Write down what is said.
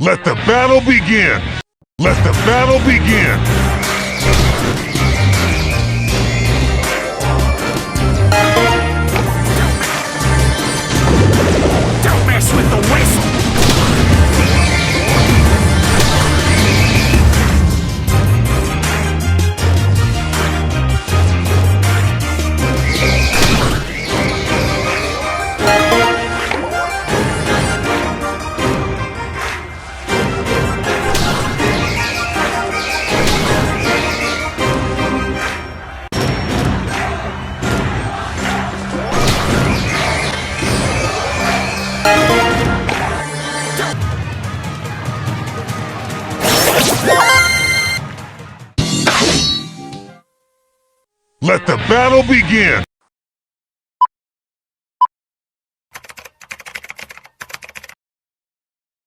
Let the battle begin! Let the battle begin! Don't mess with the whistle! Let the battle begin!